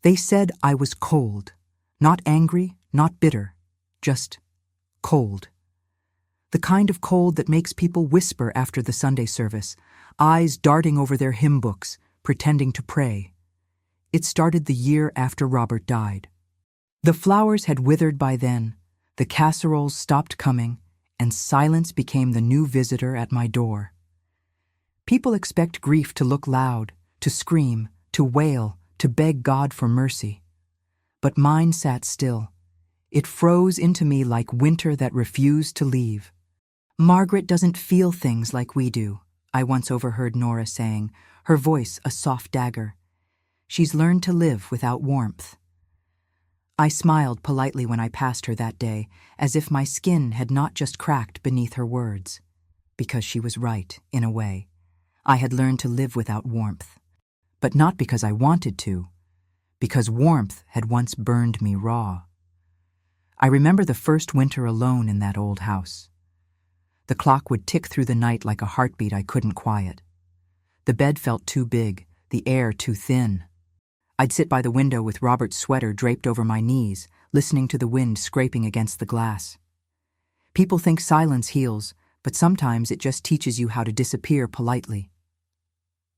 They said I was cold, not angry, not bitter, just cold. The kind of cold that makes people whisper after the Sunday service, eyes darting over their hymn books, pretending to pray. It started the year after Robert died. The flowers had withered by then, the casseroles stopped coming, and silence became the new visitor at my door. People expect grief to look loud, to scream, to wail, to beg God for mercy. But mine sat still. It froze into me like winter that refused to leave. "Margaret doesn't feel things like we do," I once overheard Nora saying, her voice a soft dagger. "She's learned to live without warmth." I smiled politely when I passed her that day, as if my skin had not just cracked beneath her words. Because she was right, in a way. I had learned to live without warmth. But not because I wanted to, because warmth had once burned me raw. I remember the first winter alone in that old house. The clock would tick through the night like a heartbeat I couldn't quiet. The bed felt too big, the air too thin. I'd sit by the window with Robert's sweater draped over my knees, listening to the wind scraping against the glass. People think silence heals, but sometimes it just teaches you how to disappear politely.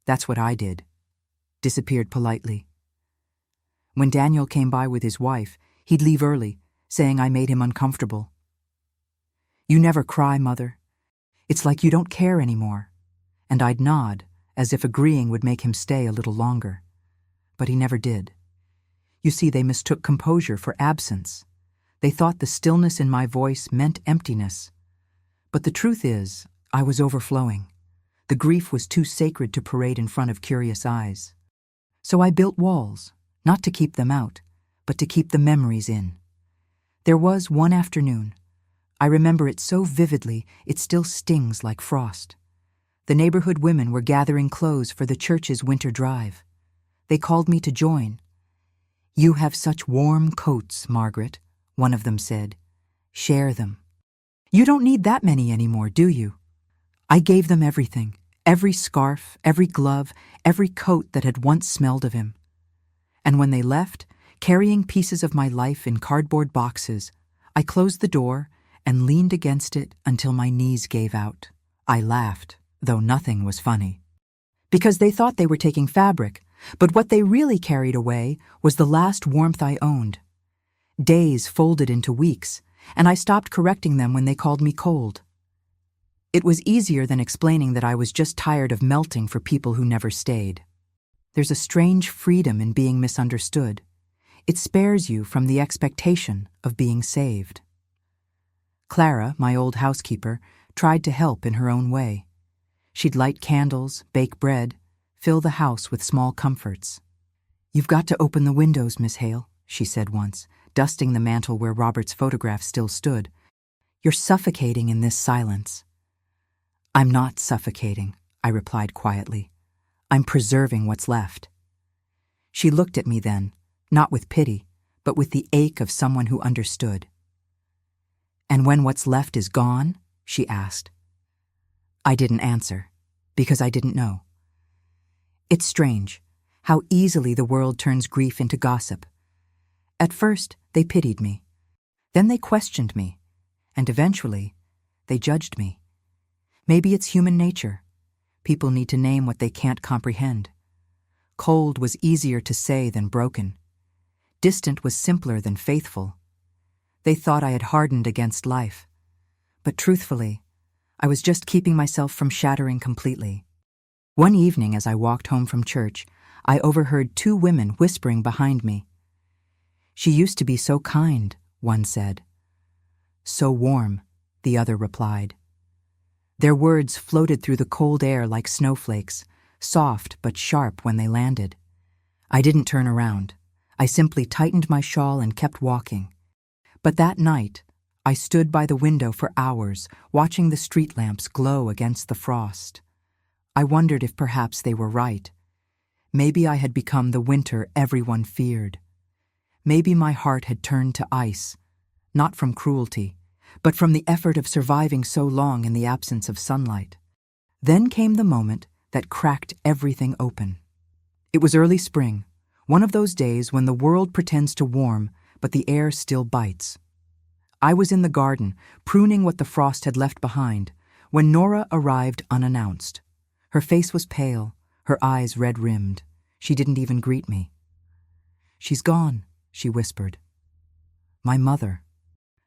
That's what I did. Disappeared politely. When Daniel came by with his wife, he'd leave early, saying I made him uncomfortable. "You never cry, Mother. It's like you don't care anymore." And I'd nod, as if agreeing would make him stay a little longer. But he never did. You see, they mistook composure for absence. They thought the stillness in my voice meant emptiness. But the truth is, I was overflowing. The grief was too sacred to parade in front of curious eyes. So I built walls, not to keep them out, but to keep the memories in. There was one afternoon. I remember it so vividly, it still stings like frost. The neighborhood women were gathering clothes for the church's winter drive. They called me to join. "You have such warm coats, Margaret," one of them said. "Share them. You don't need that many anymore, do you?" I gave them everything, every scarf, every glove, every coat that had once smelled of him. And when they left, carrying pieces of my life in cardboard boxes, I closed the door and leaned against it until my knees gave out. I laughed, though nothing was funny. Because they thought they were taking fabric, but what they really carried away was the last warmth I owned. Days folded into weeks, and I stopped correcting them when they called me cold. It was easier than explaining that I was just tired of melting for people who never stayed. There's a strange freedom in being misunderstood. It spares you from the expectation of being saved. Clara, my old housekeeper, tried to help in her own way. She'd light candles, bake bread, fill the house with small comforts. "You've got to open the windows, Miss Hale," she said once, dusting the mantel where Robert's photograph still stood. "You're suffocating in this silence." "I'm not suffocating," I replied quietly. "I'm preserving what's left." She looked at me then, not with pity, but with the ache of someone who understood. "And when what's left is gone?" she asked. I didn't answer, because I didn't know. It's strange, how easily the world turns grief into gossip. At first, they pitied me. Then they questioned me. And eventually, they judged me. Maybe it's human nature. People need to name what they can't comprehend. Cold was easier to say than broken. Distant was simpler than faithful. They thought I had hardened against life. But truthfully, I was just keeping myself from shattering completely. One evening as I walked home from church, I overheard two women whispering behind me. "She used to be so kind," one said. "So warm," the other replied. Their words floated through the cold air like snowflakes, soft but sharp when they landed. I didn't turn around. I simply tightened my shawl and kept walking. But that night, I stood by the window for hours, watching the street lamps glow against the frost. I wondered if perhaps they were right. Maybe I had become the winter everyone feared. Maybe my heart had turned to ice, not from cruelty, but from the effort of surviving so long in the absence of sunlight. Then came the moment that cracked everything open. It was early spring, One of those days when the world pretends to warm, but the air still bites. I was in the garden, pruning what the frost had left behind, when Nora arrived unannounced. Her face was pale, her eyes red-rimmed. She didn't even greet me. "She's gone," she whispered. "My mother."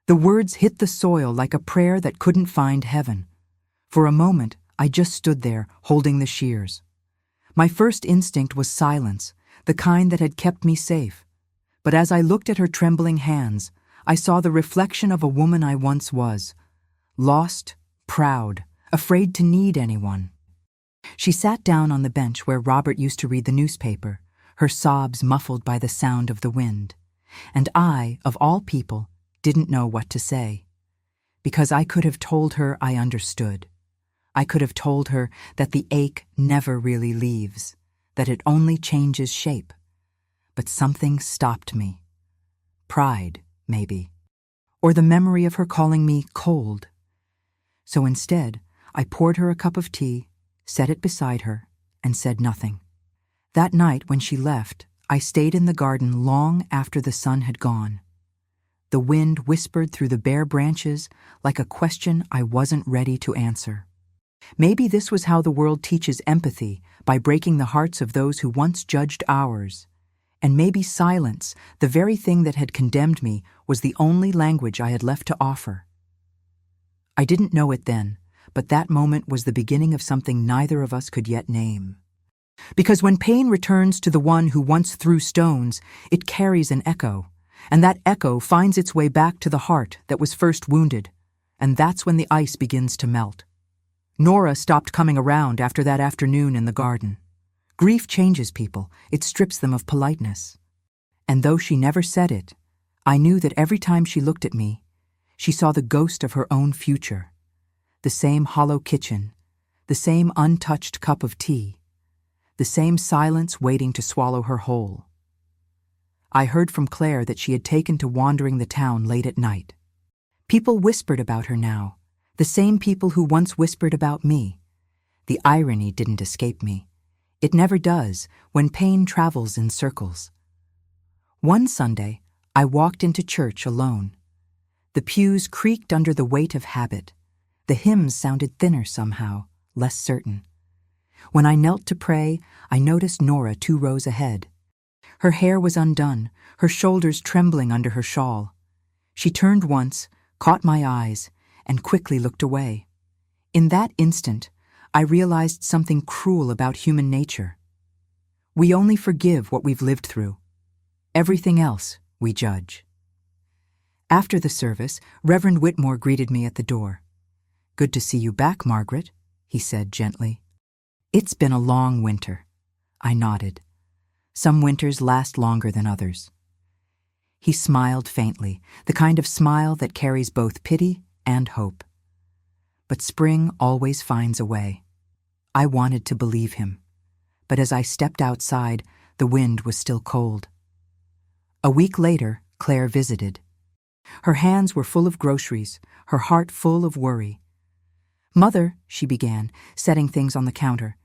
The words hit the soil like a prayer that couldn't find heaven. For a moment, I just stood there, holding the shears. My first instinct was silence, the kind that had kept me safe. But as I looked at her trembling hands, I saw the reflection of a woman I once was. Lost, proud, afraid to need anyone. She sat down on the bench where Robert used to read the newspaper, her sobs muffled by the sound of the wind. And I, of all people, didn't know what to say. Because I could have told her I understood. I could have told her that the ache never really leaves, that it only changes shape. But something stopped me. Pride, maybe. Or the memory of her calling me cold. So instead, I poured her a cup of tea, set it beside her, and said nothing. That night when she left, I stayed in the garden long after the sun had gone. The wind whispered through the bare branches like a question I wasn't ready to answer. Maybe this was how the world teaches empathy, by breaking the hearts of those who once judged ours. And maybe silence, the very thing that had condemned me, was the only language I had left to offer. I didn't know it then, but that moment was the beginning of something neither of us could yet name. Because when pain returns to the one who once threw stones, it carries an echo, and that echo finds its way back to the heart that was first wounded, and that's when the ice begins to melt. Nora stopped coming around after that afternoon in the garden. Grief changes people, it strips them of politeness. And though she never said it, I knew that every time she looked at me, she saw the ghost of her own future. The same hollow kitchen, the same untouched cup of tea, the same silence waiting to swallow her whole. I heard from Claire that she had taken to wandering the town late at night. People whispered about her now, the same people who once whispered about me. The irony didn't escape me. It never does when pain travels in circles. One Sunday, I walked into church alone. The pews creaked under the weight of habit. The hymns sounded thinner somehow, less certain. When I knelt to pray, I noticed Nora 2 rows ahead. Her hair was undone, her shoulders trembling under her shawl. She turned once, caught my eyes, and quickly looked away. In that instant, I realized something cruel about human nature. We only forgive what we've lived through. Everything else we judge. After the service, Reverend Whitmore greeted me at the door. "Good to see you back, Margaret," he said gently. "It's been a long winter." I nodded. Some winters last longer than others. He smiled faintly, the kind of smile that carries both pity and hope. But spring always finds a way. I wanted to believe him, but as I stepped outside, the wind was still cold. A week later, Claire visited. Her hands were full of groceries, her heart full of worry. "Mother," she began, setting things on the counter,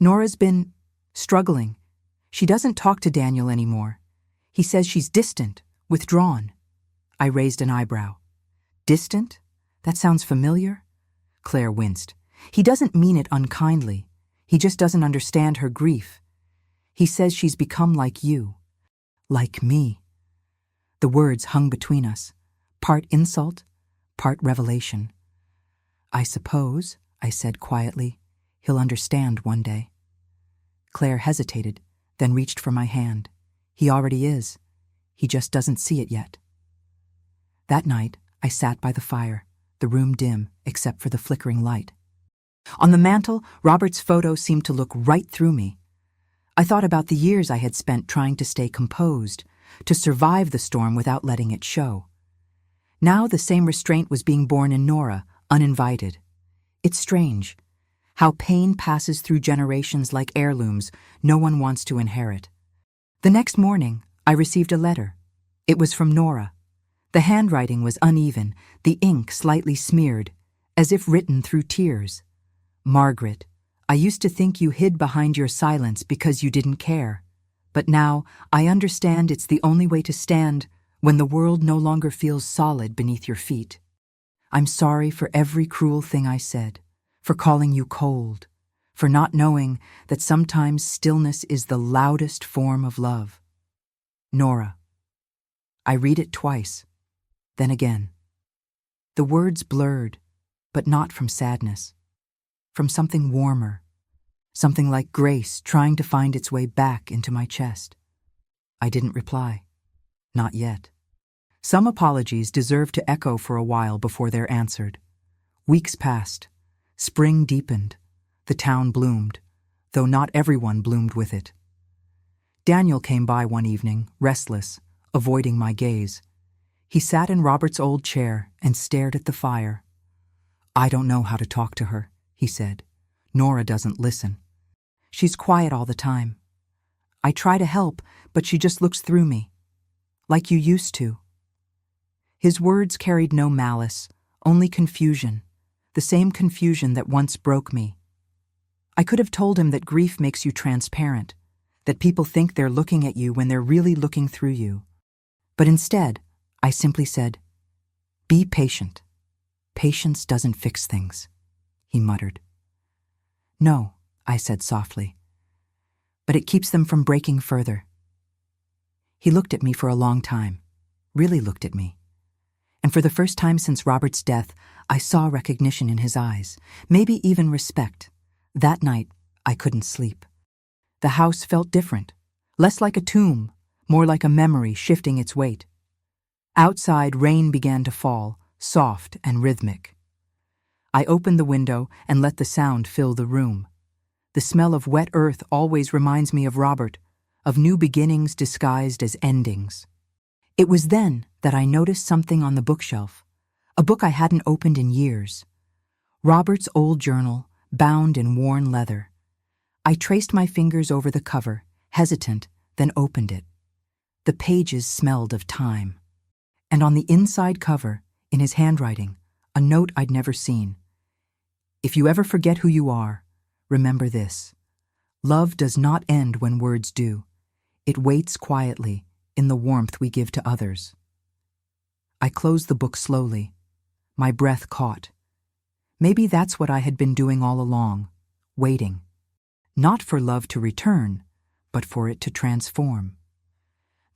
"Nora's been struggling. She doesn't talk to Daniel anymore. He says she's distant, withdrawn." I raised an eyebrow. "Distant? That sounds familiar?" Claire winced. "He doesn't mean it unkindly. He just doesn't understand her grief. He says she's become like you. Like me." The words hung between us, part insult, part revelation. "I suppose," I said quietly, "he'll understand one day." Claire hesitated, then reached for my hand. "He already is. He just doesn't see it yet." That night, I sat by the fire, the room dim except for the flickering light. On the mantel, Robert's photo seemed to look right through me. I thought about the years I had spent trying to stay composed, to survive the storm without letting it show. Now the same restraint was being born in Nora, uninvited. It's strange, how pain passes through generations like heirlooms no one wants to inherit. The next morning, I received a letter. It was from Nora. The handwriting was uneven, the ink slightly smeared, as if written through tears. "Margaret, I used to think you hid behind your silence because you didn't care. But now I understand it's the only way to stand when the world no longer feels solid beneath your feet. I'm sorry for every cruel thing I said, for calling you cold, for not knowing that sometimes stillness is the loudest form of love. Nora. I read it twice, then again. The words blurred, but not from sadness, from something warmer, something like grace trying to find its way back into my chest. I didn't reply. Not yet. Some apologies deserved to echo for a while before they're answered. Weeks passed. Spring deepened. The town bloomed, though not everyone bloomed with it. Daniel came by one evening, restless, avoiding my gaze. He sat in Robert's old chair and stared at the fire. "I don't know how to talk to her," he said. "Nora doesn't listen. She's quiet all the time. I try to help, but she just looks through me. Like you used to." His words carried no malice, only confusion, the same confusion that once broke me. I could have told him that grief makes you transparent, that people think they're looking at you when they're really looking through you. But instead, I simply said, "Be patient. Patience doesn't fix things," he muttered. "No," I said softly, "but it keeps them from breaking further." He looked at me for a long time, really looked at me. And for the first time since Robert's death, I saw recognition in his eyes, maybe even respect. That night, I couldn't sleep. The house felt different, less like a tomb, more like a memory shifting its weight. Outside, rain began to fall, soft and rhythmic. I opened the window and let the sound fill the room. The smell of wet earth always reminds me of Robert, of new beginnings disguised as endings. It was then that I noticed something on the bookshelf, a book I hadn't opened in years. Robert's old journal, bound in worn leather. I traced my fingers over the cover, hesitant, then opened it. The pages smelled of time. And on the inside cover, in his handwriting, a note I'd never seen. "If you ever forget who you are, remember this. Love does not end when words do. It waits quietly in the warmth we give to others." I closed the book slowly. My breath caught. Maybe that's what I had been doing all along, waiting. Not for love to return, but for it to transform.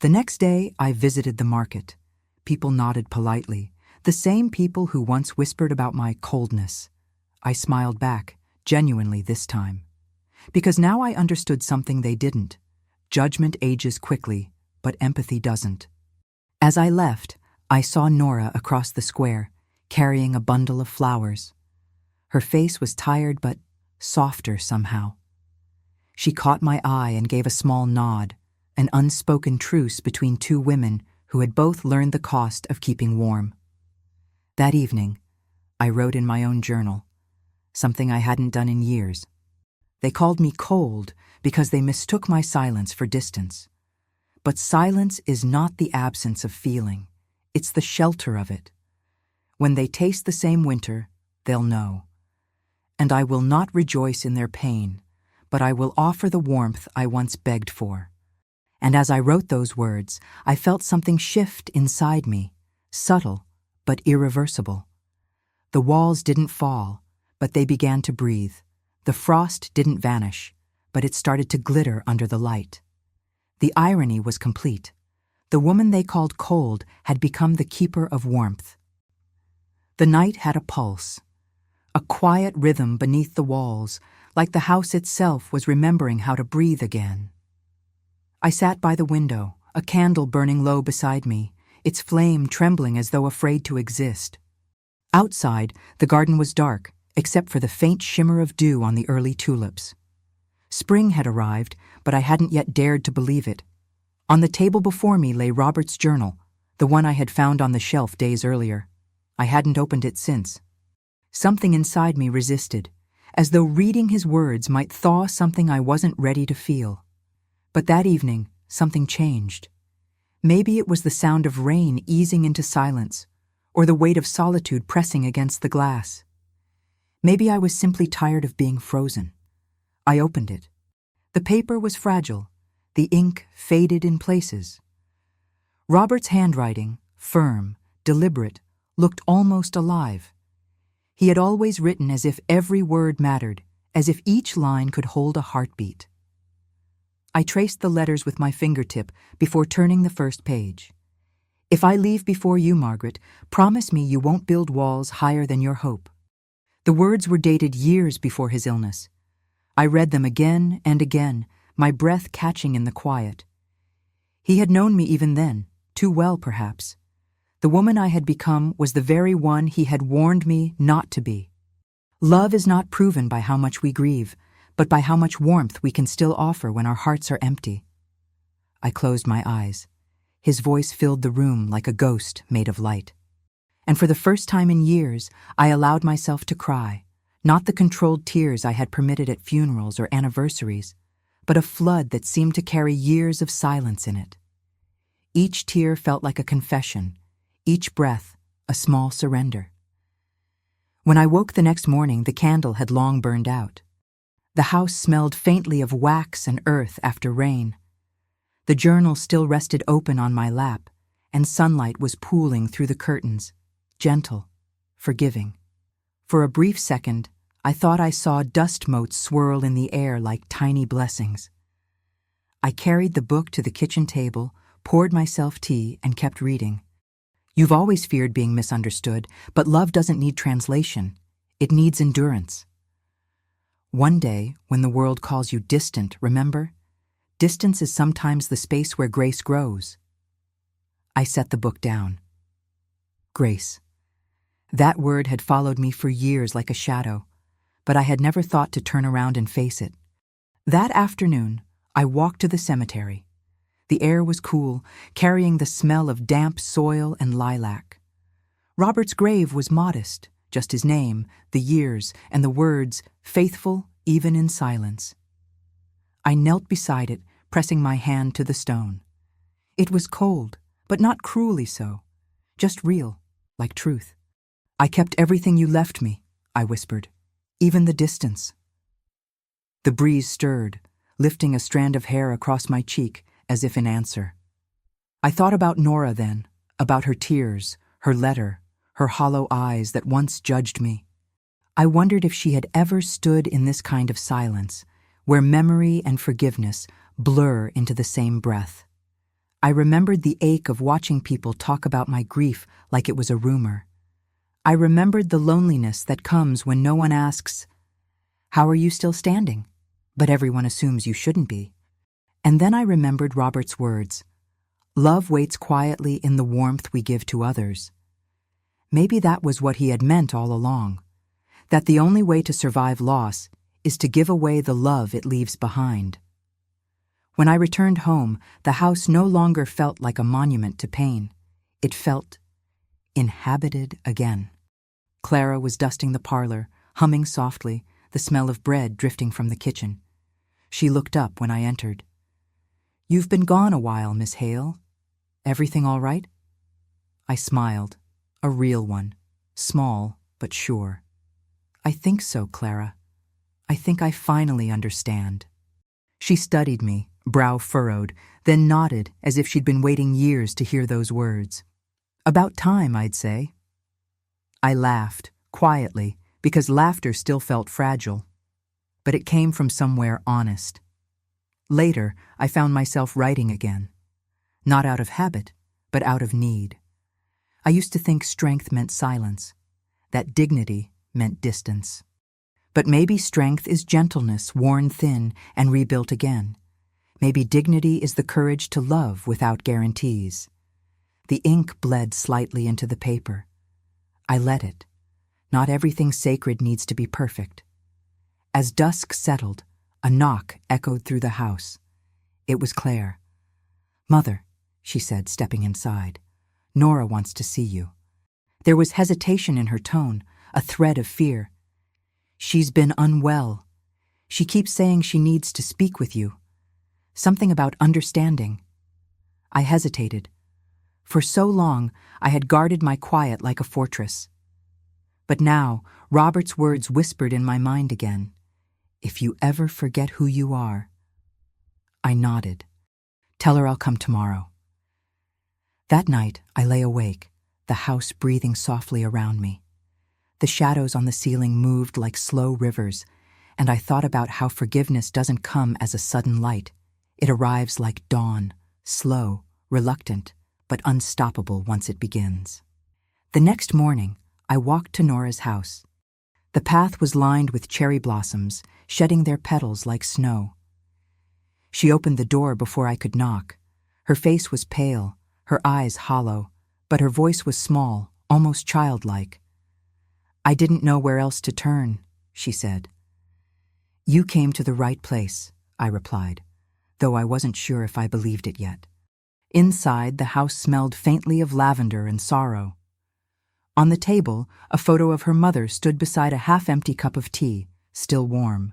The next day, I visited the market. People nodded politely, the same people who once whispered about my coldness. I smiled back, genuinely this time. Because now I understood something they didn't. Judgment ages quickly, but empathy doesn't. As I left, I saw Nora across the square, carrying a bundle of flowers. Her face was tired but softer somehow. She caught my eye and gave a small nod, an unspoken truce between two women who had both learned the cost of keeping warm. That evening, I wrote in my own journal, something I hadn't done in years. They called me cold because they mistook my silence for distance. But silence is not the absence of feeling, it's the shelter of it. When they taste the same winter, they'll know. And I will not rejoice in their pain, but I will offer the warmth I once begged for. And as I wrote those words, I felt something shift inside me, subtle but irreversible. The walls didn't fall, but they began to breathe. The frost didn't vanish, but it started to glitter under the light. The irony was complete. The woman they called cold had become the keeper of warmth. The night had a pulse, a quiet rhythm beneath the walls, like the house itself was remembering how to breathe again. I sat by the window, a candle burning low beside me, its flame trembling as though afraid to exist. Outside, the garden was dark, except for the faint shimmer of dew on the early tulips. Spring had arrived, but I hadn't yet dared to believe it. On the table before me lay Robert's journal, the one I had found on the shelf days earlier. I hadn't opened it since. Something inside me resisted, as though reading his words might thaw something I wasn't ready to feel. But that evening, something changed. Maybe it was the sound of rain easing into silence, or the weight of solitude pressing against the glass. Maybe I was simply tired of being frozen. I opened it. The paper was fragile, The ink faded in places. Robert's handwriting, firm, deliberate, looked almost alive. He had always written as if every word mattered, as if each line could hold a heartbeat. I traced the letters with my fingertip before turning the first page. If I leave before you, Margaret, promise me you won't build walls higher than your hope. The words were dated years before his illness. I read them again and again, my breath catching in the quiet. He had known me even then, too well perhaps. The woman I had become was the very one he had warned me not to be. Love is not proven by how much we grieve, but by how much warmth we can still offer when our hearts are empty. I closed my eyes. His voice filled the room like a ghost made of light. And for the first time in years, I allowed myself to cry, not the controlled tears I had permitted at funerals or anniversaries, but a flood that seemed to carry years of silence in it. Each tear felt like a confession, each breath a small surrender. When I woke the next morning, the candle had long burned out. The house smelled faintly of wax and earth after rain. The journal still rested open on my lap, and sunlight was pooling through the curtains, gentle, forgiving. For a brief second, I thought I saw dust motes swirl in the air like tiny blessings. I carried the book to the kitchen table, poured myself tea, and kept reading. You've always feared being misunderstood, but love doesn't need translation. It needs endurance. One day, when the world calls you distant, remember? Distance is sometimes the space where grace grows. I set the book down. Grace. That word had followed me for years like a shadow, but I had never thought to turn around and face it. That afternoon, I walked to the cemetery. The air was cool, carrying the smell of damp soil and lilac. Robert's grave was modest, just his name, the years, and the words, faithful even in silence. I knelt beside it, pressing my hand to the stone. It was cold, but not cruelly so, just real, like truth. I kept everything you left me, I whispered, even the distance. The breeze stirred, lifting a strand of hair across my cheek as if in answer. I thought about Nora then, about her tears, her letter, her hollow eyes that once judged me. I wondered if she had ever stood in this kind of silence, where memory and forgiveness blur into the same breath. I remembered the ache of watching people talk about my grief like it was a rumor. I remembered the loneliness that comes when no one asks, "How are you still standing?" but everyone assumes you shouldn't be. And then I remembered Robert's words, "Love waits quietly in the warmth we give to others." Maybe that was what he had meant all along, that the only way to survive loss is to give away the love it leaves behind. When I returned home, the house no longer felt like a monument to pain. It felt inhabited again. Clara was dusting the parlor, humming softly, the smell of bread drifting from the kitchen. She looked up when I entered. "You've been gone a while, Miss Hale. Everything all right?" I smiled, a real one, small but sure. "I think so, Clara. I think I finally understand." She studied me, brow furrowed, then nodded as if she'd been waiting years to hear those words. "About time, I'd say." I laughed, quietly, because laughter still felt fragile. But it came from somewhere honest. Later, I found myself writing again. Not out of habit, but out of need. I used to think strength meant silence, that dignity meant distance. But maybe strength is gentleness worn thin and rebuilt again. Maybe dignity is the courage to love without guarantees. The ink bled slightly into the paper. I let it. Not everything sacred needs to be perfect. As dusk settled, a knock echoed through the house. It was Claire. "Mother," she said, stepping inside. "Nora wants to see you." There was hesitation in her tone, a thread of fear. "She's been unwell. She keeps saying she needs to speak with you. Something about understanding." I hesitated. For so long, I had guarded my quiet like a fortress. But now, Robert's words whispered in my mind again. "If you ever forget who you are." I nodded. Tell her I'll come tomorrow." That night, I lay awake, the house breathing softly around me. The shadows on the ceiling moved like slow rivers, and I thought about how forgiveness doesn't come as a sudden light. It arrives like dawn, slow, reluctant, but unstoppable once it begins. The next morning, I walked to Nora's house. The path was lined with cherry blossoms, shedding their petals like snow. She opened the door before I could knock. Her face was pale, her eyes hollow, but her voice was small, almost childlike. "I didn't know where else to turn," she said. "You came to the right place," I replied, though I wasn't sure if I believed it yet. Inside, the house smelled faintly of lavender and sorrow. On the table, a photo of her mother stood beside a half-empty cup of tea, still warm.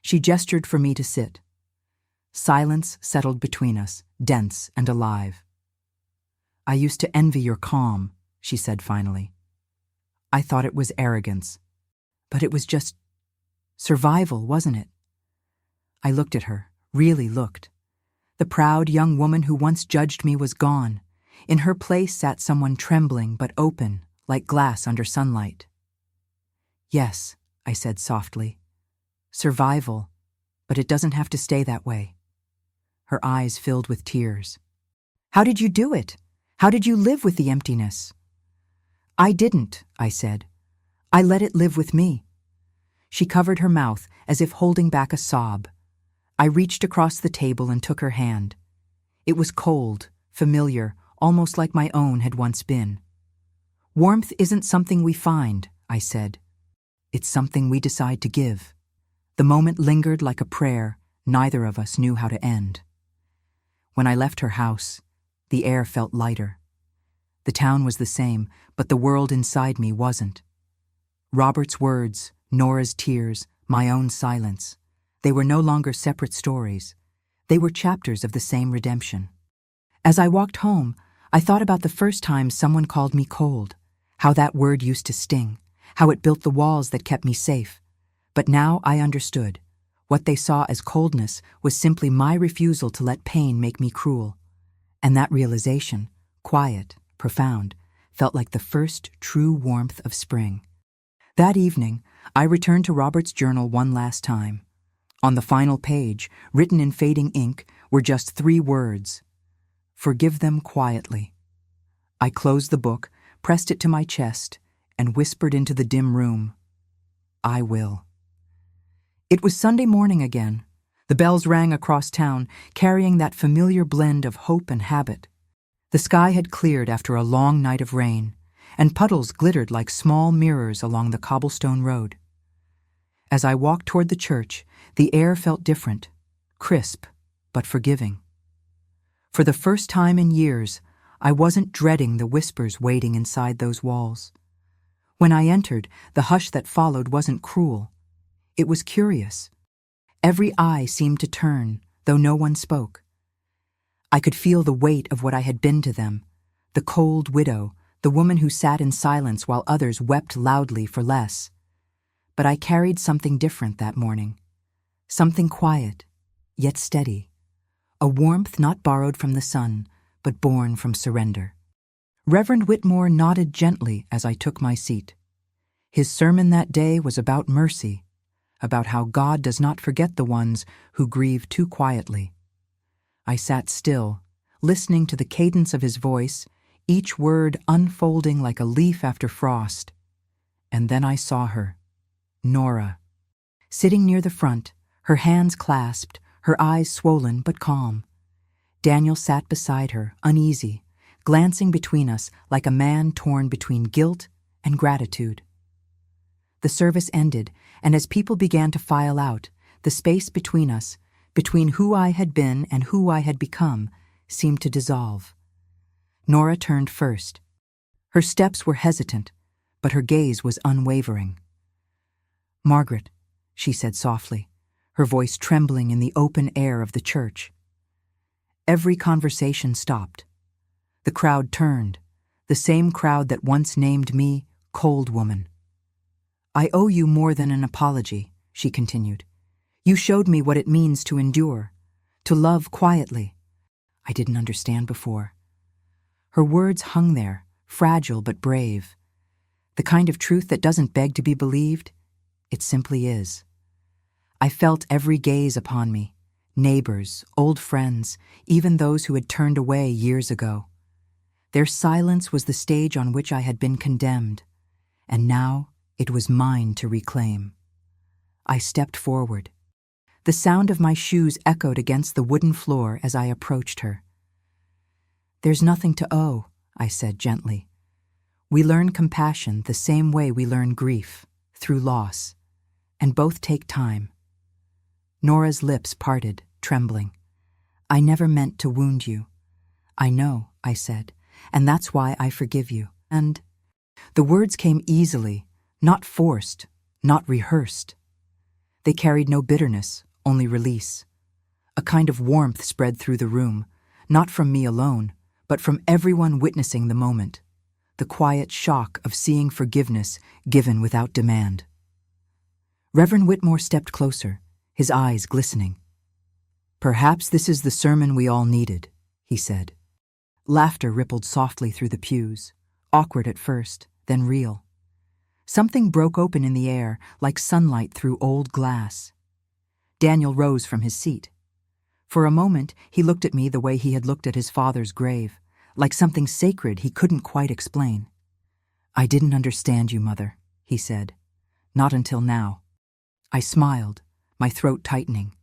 She gestured for me to sit. Silence settled between us, dense and alive. "I used to envy your calm," she said finally. "I thought it was arrogance. But it was just survival, wasn't it?" I looked at her, really looked. The proud young woman who once judged me was gone. In her place sat someone trembling but open, like glass under sunlight. "Yes," I said softly. "Survival, but it doesn't have to stay that way." Her eyes filled with tears. "How did you do it? How did you live with the emptiness?" "I didn't," I said. "I let it live with me." She covered her mouth as if holding back a sob. I reached across the table and took her hand. It was cold, familiar, almost like my own had once been. "Warmth isn't something we find," I said. "It's something we decide to give." The moment lingered like a prayer neither of us knew how to end. When I left her house, the air felt lighter. The town was the same, but the world inside me wasn't. Robert's words, Nora's tears, my own silence. They were no longer separate stories. They were chapters of the same redemption. As I walked home, I thought about the first time someone called me cold, how that word used to sting, how it built the walls that kept me safe. But now I understood. What they saw as coldness was simply my refusal to let pain make me cruel. And that realization, quiet, profound, felt like the first true warmth of spring. That evening, I returned to Robert's journal one last time. On the final page, written in fading ink, were just 3 words: "Forgive them quietly." I closed the book, pressed it to my chest, and whispered into the dim room, "I will." It was Sunday morning again. The bells rang across town, carrying that familiar blend of hope and habit. The sky had cleared after a long night of rain, and puddles glittered like small mirrors along the cobblestone road. As I walked toward the church, the air felt different, crisp, but forgiving. For the first time in years, I wasn't dreading the whispers waiting inside those walls. When I entered, the hush that followed wasn't cruel. It was curious. Every eye seemed to turn, though no one spoke. I could feel the weight of what I had been to them, the cold widow, the woman who sat in silence while others wept loudly for less. But I carried something different that morning. Something quiet, yet steady. A warmth not borrowed from the sun, but born from surrender. Reverend Whitmore nodded gently as I took my seat. His sermon that day was about mercy, about how God does not forget the ones who grieve too quietly. I sat still, listening to the cadence of his voice, each word unfolding like a leaf after frost. And then I saw her, Nora, sitting near the front, her hands clasped, her eyes swollen but calm. Daniel sat beside her, uneasy, glancing between us like a man torn between guilt and gratitude. The service ended, and as people began to file out, the space between us, between who I had been and who I had become, seemed to dissolve. Nora turned first. Her steps were hesitant, but her gaze was unwavering. "Margaret," she said softly, her voice trembling in the open air of the church. Every conversation stopped. The crowd turned, the same crowd that once named me Cold Woman. "I owe you more than an apology," she continued. "You showed me what it means to endure, to love quietly, I didn't understand before. Her words hung there, fragile but brave. The kind of truth that doesn't beg to be believed, it simply is. I felt every gaze upon me, neighbors, old friends, even those who had turned away years ago. Their silence was the stage on which I had been condemned, and now it was mine to reclaim. I stepped forward. The sound of my shoes echoed against the wooden floor as I approached her. "There's nothing to owe," I said gently. "We learn compassion the same way we learn grief, through loss, and both take time." Nora's lips parted, trembling. "I never meant to wound you." "I know," I said, "and that's why I forgive you." And the words came easily, not forced, not rehearsed. They carried no bitterness, only release. A kind of warmth spread through the room, not from me alone, but from everyone witnessing the moment. The quiet shock of seeing forgiveness given without demand. Reverend Whitmore stepped closer, his eyes glistening. "Perhaps this is the sermon we all needed," he said. Laughter rippled softly through the pews, awkward at first, then real. Something broke open in the air, like sunlight through old glass. Daniel rose from his seat. For a moment, he looked at me the way he had looked at his father's grave, like something sacred he couldn't quite explain. "I didn't understand you, Mother," he said. "Not until now." I smiled, my throat tightening.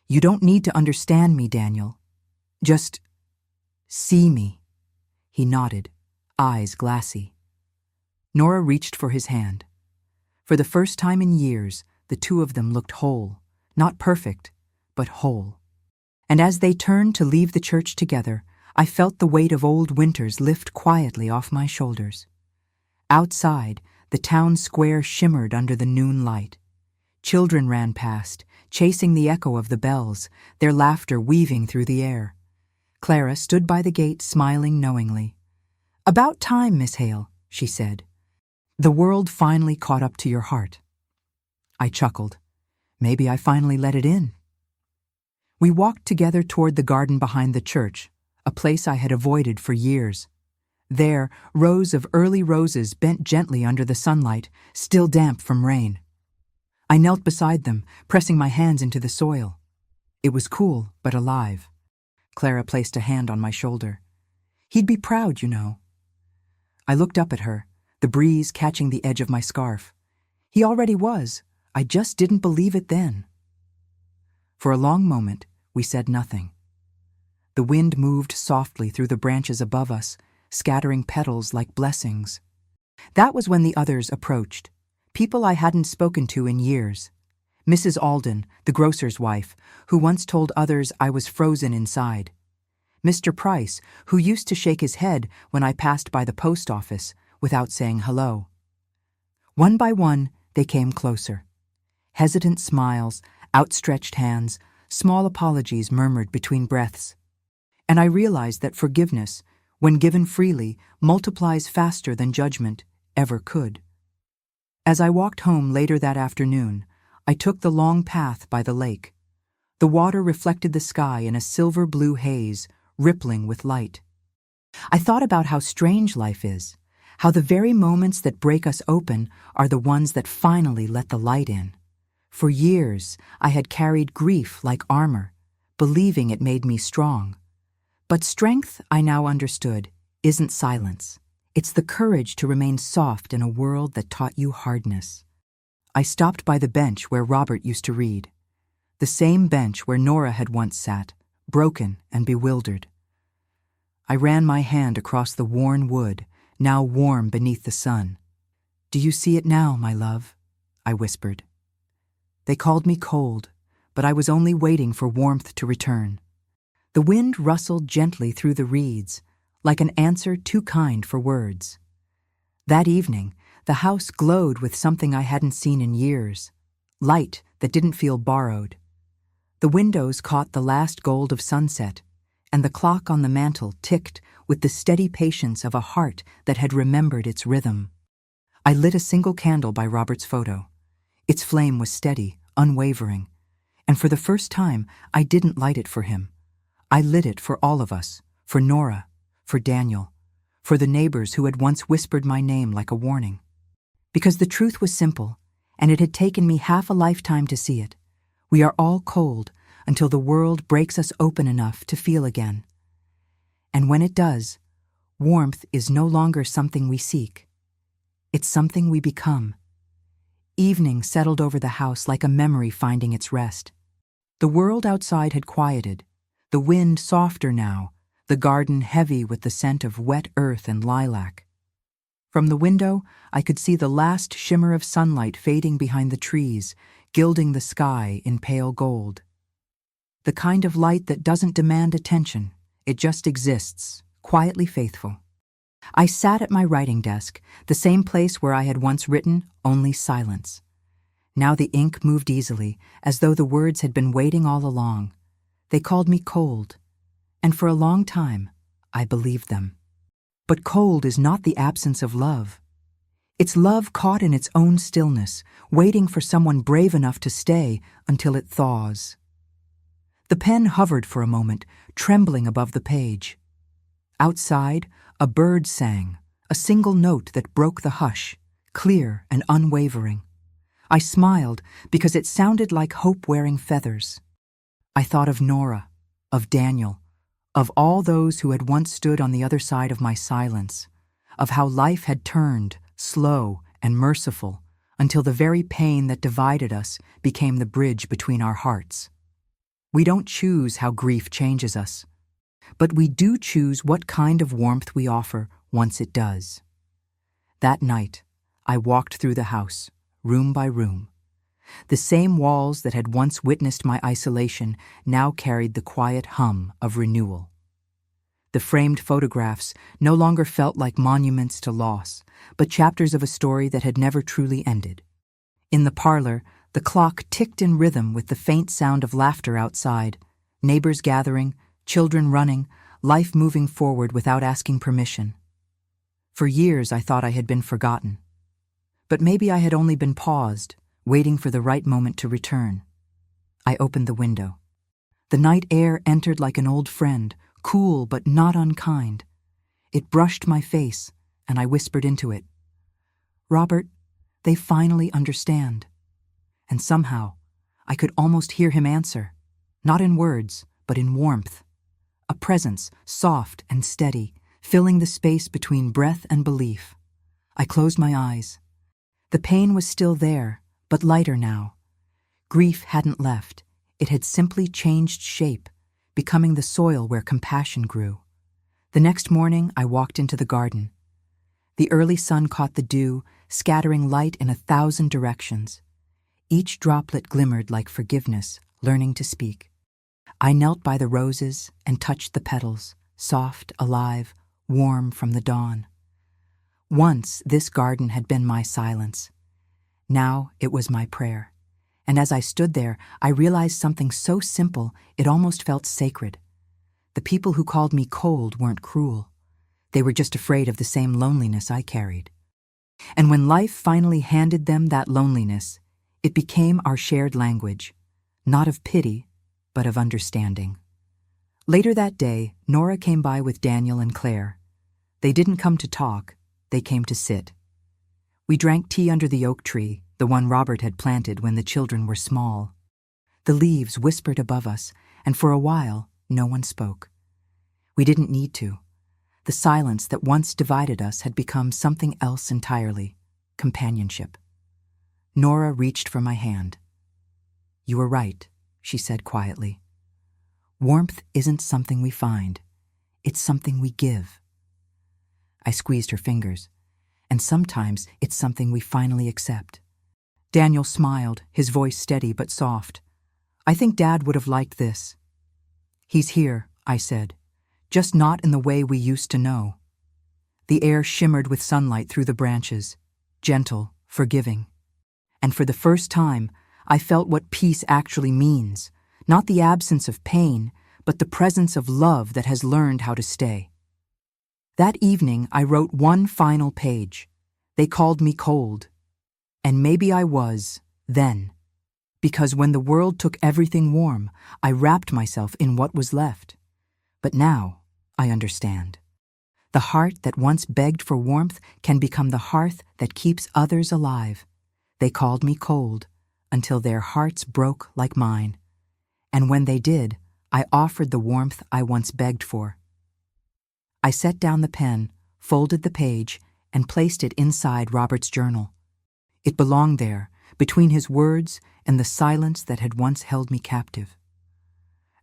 "You don't need to understand me, Daniel. Just see me." He nodded, eyes glassy. Nora reached for his hand. For the first time in years, the two of them looked whole, not perfect, but whole. And as they turned to leave the church together, I felt the weight of old winters lift quietly off my shoulders. Outside, the town square shimmered under the noon light. Children ran past, chasing the echo of the bells, their laughter weaving through the air. Clara stood by the gate, smiling knowingly. "About time, Miss Hale," she said. "The world finally caught up to your heart." I chuckled. Maybe I finally let it in. We walked together toward the garden behind the church, a place I had avoided for years. There, rows of early roses bent gently under the sunlight, still damp from rain. I knelt beside them, pressing my hands into the soil. It was cool, but alive. Clara placed a hand on my shoulder. "He'd be proud, you know." I looked up at her, the breeze catching the edge of my scarf. He already was. I just didn't believe it then. For a long moment, we said nothing. The wind moved softly through the branches above us, scattering petals like blessings. That was when the others approached, people I hadn't spoken to in years. Mrs. Alden, the grocer's wife, who once told others I was frozen inside. Mr. Price, who used to shake his head when I passed by the post office without saying hello. One by one, they came closer. Hesitant smiles, outstretched hands, small apologies murmured between breaths. And I realized that forgiveness, when given freely, multiplies faster than judgment ever could. As I walked home later that afternoon, I took the long path by the lake. The water reflected the sky in a silver-blue haze, rippling with light. I thought about how strange life is, how the very moments that break us open are the ones that finally let the light in. For years, I had carried grief like armor, believing it made me strong. But strength, I now understood, isn't silence. It's the courage to remain soft in a world that taught you hardness. I stopped by the bench where Robert used to read, the same bench where Nora had once sat, broken and bewildered. I ran my hand across the worn wood, now warm beneath the sun. "Do you see it now, my love?" I whispered. They called me cold, but I was only waiting for warmth to return. The wind rustled gently through the reeds, like an answer too kind for words. That evening, the house glowed with something I hadn't seen in years, light that didn't feel borrowed. The windows caught the last gold of sunset, and the clock on the mantel ticked with the steady patience of a heart that had remembered its rhythm. I lit a single candle by Robert's photo. Its flame was steady, unwavering, and for the first time, I didn't light it for him. I lit it for all of us, for Nora, for Daniel, for the neighbors who had once whispered my name like a warning. Because the truth was simple, and it had taken me half a lifetime to see it. We are all cold until the world breaks us open enough to feel again. And when it does, warmth is no longer something we seek. It's something we become. Evening settled over the house like a memory finding its rest. The world outside had quieted, the wind softer now, the garden heavy with the scent of wet earth and lilac. From the window, I could see the last shimmer of sunlight fading behind the trees, gilding the sky in pale gold. The kind of light that doesn't demand attention, it just exists, quietly faithful. I sat at my writing desk, the same place where I had once written only silence. Now the ink moved easily, as though the words had been waiting all along. They called me cold, and for a long time, I believed them. But cold is not the absence of love. It's love caught in its own stillness, waiting for someone brave enough to stay until it thaws. The pen hovered for a moment, trembling above the page. Outside, a bird sang, a single note that broke the hush, clear and unwavering. I smiled because it sounded like hope wearing feathers. I thought of Nora, of Daniel, of all those who had once stood on the other side of my silence, of how life had turned, slow and merciful, until the very pain that divided us became the bridge between our hearts. We don't choose how grief changes us, but we do choose what kind of warmth we offer once it does. That night, I walked through the house, room by room. The same walls that had once witnessed my isolation now carried the quiet hum of renewal. The framed photographs no longer felt like monuments to loss, but chapters of a story that had never truly ended. In the parlor, the clock ticked in rhythm with the faint sound of laughter outside, neighbors gathering, children running, life moving forward without asking permission. For years I thought I had been forgotten. But maybe I had only been paused, waiting for the right moment to return. I opened the window. The night air entered like an old friend, cool but not unkind. It brushed my face, and I whispered into it, "Robert, they finally understand." And somehow, I could almost hear him answer, not in words, but in warmth. A presence, soft and steady, filling the space between breath and belief. I closed my eyes. The pain was still there, but lighter now. Grief hadn't left. It had simply changed shape, becoming the soil where compassion grew. The next morning, I walked into the garden. The early sun caught the dew, scattering light in 1,000 directions. Each droplet glimmered like forgiveness, learning to speak. I knelt by the roses and touched the petals, soft, alive, warm from the dawn. Once this garden had been my silence. Now it was my prayer. And as I stood there, I realized something so simple it almost felt sacred. The people who called me cold weren't cruel. They were just afraid of the same loneliness I carried. And when life finally handed them that loneliness, it became our shared language, not of pity, but of understanding. Later that day, Nora came by with Daniel and Claire. They didn't come to talk, they came to sit. We drank tea under the oak tree, the one Robert had planted when the children were small. The leaves whispered above us, and for a while, no one spoke. We didn't need to. The silence that once divided us had become something else entirely, companionship. Nora reached for my hand. "You were right," she said quietly. "Warmth isn't something we find. It's something we give." I squeezed her fingers. And sometimes it's something we finally accept. Daniel smiled, his voice steady but soft. "I think Dad would have liked this." "He's here," I said, "just not in the way we used to know." The air shimmered with sunlight through the branches, gentle, forgiving. And for the first time, I felt what peace actually means, not the absence of pain, but the presence of love that has learned how to stay. That evening, I wrote one final page. They called me cold. And maybe I was, then. Because when the world took everything warm, I wrapped myself in what was left. But now I understand. The heart that once begged for warmth can become the hearth that keeps others alive. They called me cold until their hearts broke like mine. And when they did, I offered the warmth I once begged for. I set down the pen, folded the page, and placed it inside Robert's journal. It belonged there, between his words and the silence that had once held me captive.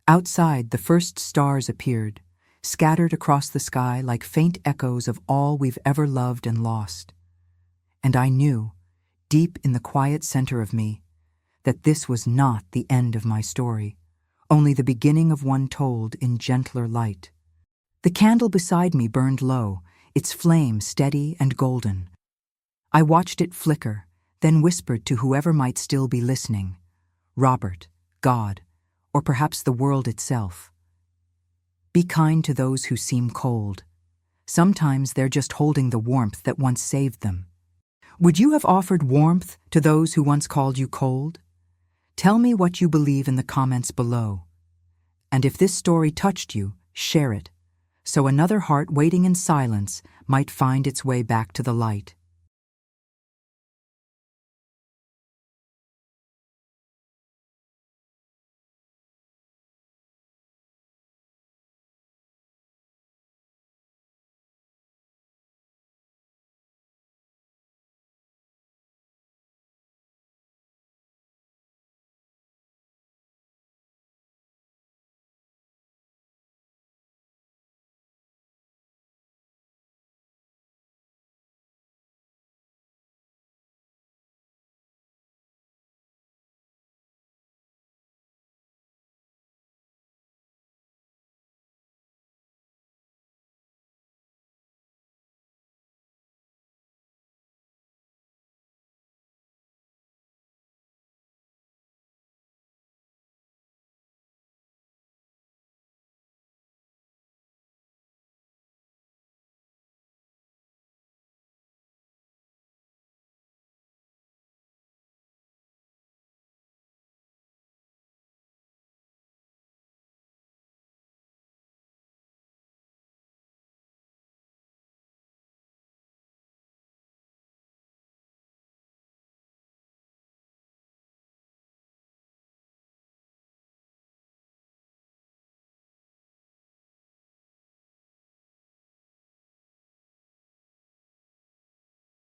Outside, the first stars appeared, scattered across the sky like faint echoes of all we've ever loved and lost. And I knew, deep in the quiet center of me, that this was not the end of my story, only the beginning of one told in gentler light. The candle beside me burned low, its flame steady and golden. I watched it flicker, then whispered to whoever might still be listening, Robert, God, or perhaps the world itself. Be kind to those who seem cold. Sometimes they're just holding the warmth that once saved them. Would you have offered warmth to those who once called you cold? Tell me what you believe in the comments below. And if this story touched you, share it, so another heart waiting in silence might find its way back to the light.